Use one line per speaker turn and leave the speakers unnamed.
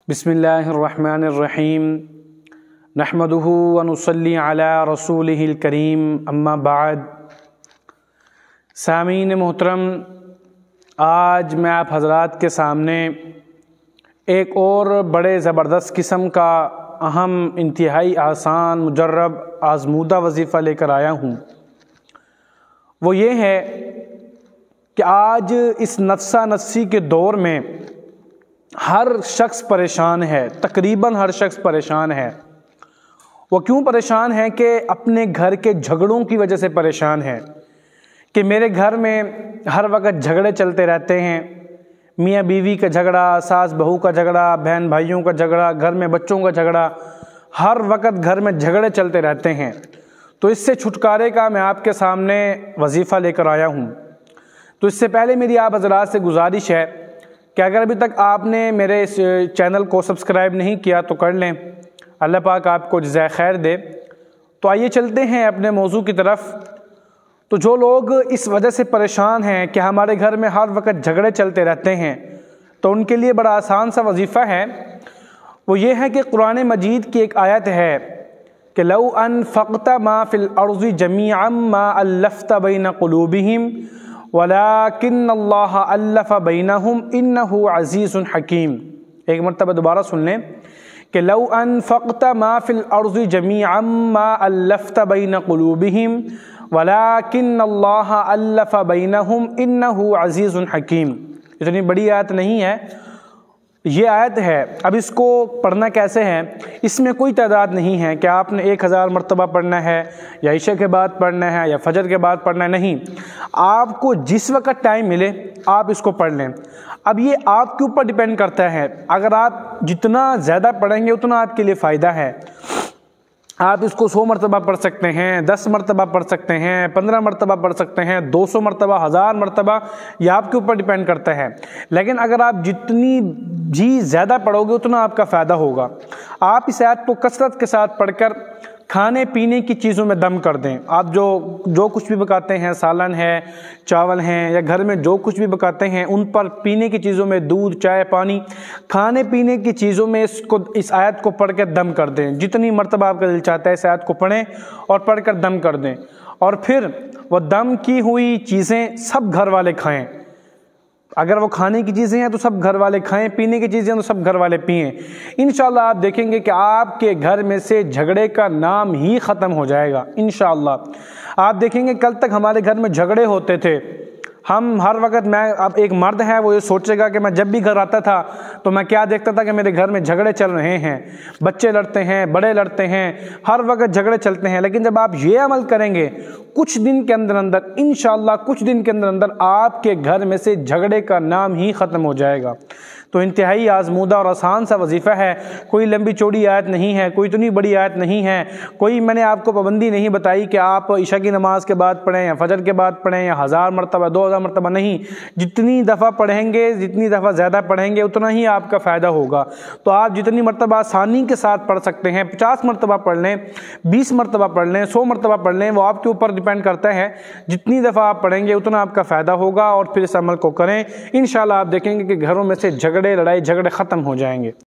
بسم اللہ الرحمن الرحیم نحمدہ ونصلی علی رسولہ الکریم اما بعد۔ سامعین محترم، آج میں آپ حضرات کے سامنے ایک اور بڑے زبردست قسم کا اہم، انتہائی آسان، مجرب، آزمودہ وظیفہ لے کر آیا ہوں۔ وہ یہ ہے کہ آج اس نفسا نفسی کے دور میں ہر شخص پریشان ہے، تقریباً ہر شخص پریشان ہے۔ وہ کیوں پریشان ہے کہ اپنے گھر کے جھگڑوں کی وجہ سے پریشان ہے کہ میرے گھر میں ہر وقت جھگڑے چلتے رہتے ہیں، میاں بیوی کا جھگڑا، ساس بہو کا جھگڑا، بہن بھائیوں کا جھگڑا، گھر میں بچوں کا جھگڑا، ہر وقت گھر میں جھگڑے چلتے رہتے ہیں۔ تو اس سے چھٹکارے کا میں آپ کے سامنے وظیفہ لے کر آیا ہوں۔ تو اس سے پہلے میری آپ حضرات سے گزارش ہے کہ اگر ابھی تک آپ نے میرے اس چینل کو سبسکرائب نہیں کیا تو کر لیں، اللہ پاک آپ کو جزائے خیر دے۔ تو آئیے چلتے ہیں اپنے موضوع کی طرف۔ تو جو لوگ اس وجہ سے پریشان ہیں کہ ہمارے گھر میں ہر وقت جھگڑے چلتے رہتے ہیں، تو ان کے لیے بڑا آسان سا وظیفہ ہے۔ وہ یہ ہے کہ قرآن مجید کی ایک آیت ہے کہ لو انفقت ما فی الارض جمیعا ما الفت بین قلوبہم وَلَٰكِنَّ اللَّهَ أَلَّفَ بَيْنَهُمْ إِنَّهُ عَزِيزٌ حَكِيمٌ۔ ایک مرتبہ دوبارہ سن لیں کہ لو انفقت ما فی الارض جمیعا ما الفت بین قلوبہم وَلَٰكِنَّ اللَّهَ أَلَّفَ بَيْنَهُمْ إِنَّهُ عَزِيزٌ حَكِيمٌ۔ اتنی بڑی آیت نہیں ہے، یہ آیت ہے۔ اب اس کو پڑھنا کیسے ہے؟ اس میں کوئی تعداد نہیں ہے کہ آپ نے 1000 مرتبہ پڑھنا ہے یا عشاء کے بعد پڑھنا ہے یا فجر کے بعد پڑھنا ہے، نہیں، آپ کو جس وقت ٹائم ملے آپ اس کو پڑھ لیں۔ اب یہ آپ کے اوپر ڈیپینڈ کرتا ہے، اگر آپ جتنا زیادہ پڑھیں گے اتنا آپ کے لیے فائدہ ہے۔ آپ اس کو 100 مرتبہ پڑھ سکتے ہیں، 10 مرتبہ پڑھ سکتے ہیں، 15 مرتبہ پڑھ سکتے ہیں، 200 مرتبہ، 1000 مرتبہ، یہ آپ کے اوپر ڈیپینڈ کرتا ہے۔ لیکن اگر آپ جتنی زیادہ پڑھو گے اتنا آپ کا فائدہ ہوگا۔ آپ اس آیت کو کثرت کے ساتھ پڑھ کر کھانے پینے کی چیزوں میں دم کر دیں۔ آپ جو کچھ بھی پکاتے ہیں، سالن ہے، چاول ہیں، یا گھر میں جو کچھ بھی پکاتے ہیں، ان پر پینے کی چیزوں میں دودھ، چائے، پانی، کھانے پینے کی چیزوں میں اس آیت کو پڑھ کے دم کر دیں۔ جتنی مرتبہ آپ کا دل چاہتا ہے اس آیت کو پڑھیں اور پڑھ کر دم کر دیں، اور پھر وہ دم کی ہوئی چیزیں سب گھر والے کھائیں۔ اگر وہ کھانے کی چیزیں ہیں تو سب گھر والے کھائیں، پینے کی چیزیں ہیں تو سب گھر والے پئیں۔ انشاءاللہ آپ دیکھیں گے کہ آپ کے گھر میں سے جھگڑے کا نام ہی ختم ہو جائے گا انشاءاللہ۔ آپ دیکھیں گے کل تک ہمارے گھر میں جھگڑے ہوتے تھے، ہم ہر وقت، اب ایک مرد ہے وہ یہ سوچے گا کہ میں جب بھی گھر آتا تھا تو میں کیا دیکھتا تھا کہ میرے گھر میں جھگڑے چل رہے ہیں، بچے لڑتے ہیں، بڑے لڑتے ہیں، ہر وقت جھگڑے چلتے ہیں۔ لیکن جب آپ یہ عمل کریں گے کچھ دن کے اندر انشاءاللہ کچھ دن کے اندر آپ کے گھر میں سے جھگڑے کا نام ہی ختم ہو جائے گا۔ تو انتہائی آزمودہ اور آسان سا وظیفہ ہے، کوئی لمبی چوڑی آیت نہیں ہے، کوئی اتنی بڑی آیت نہیں ہے، کوئی میں نے آپ کو پابندی نہیں بتائی کہ آپ عشاء کی نماز کے بعد پڑھیں یا فجر کے بعد پڑھیں یا 1000 مرتبہ، 2000 مرتبہ، نہیں، جتنی دفعہ پڑھیں گے، جتنی دفعہ زیادہ پڑھیں گے اتنا ہی آپ کا فائدہ ہوگا۔ تو آپ جتنی مرتبہ آسانی کے ساتھ پڑھ سکتے ہیں، 50 مرتبہ پڑھ لیں، 20 مرتبہ پڑھ لیں، 100 مرتبہ پڑھ لیں، وہ آپ کے اوپر ڈیپینڈ کرتا ہے۔ جتنی دفعہ آپ پڑھیں گے اتنا آپ کا فائدہ ہوگا، اور پھر اس عمل کو کریں، انشاءاللہ آپ دیکھیں گے کہ گھروں میں سے لڑائی جھگڑے ختم ہو جائیں گے۔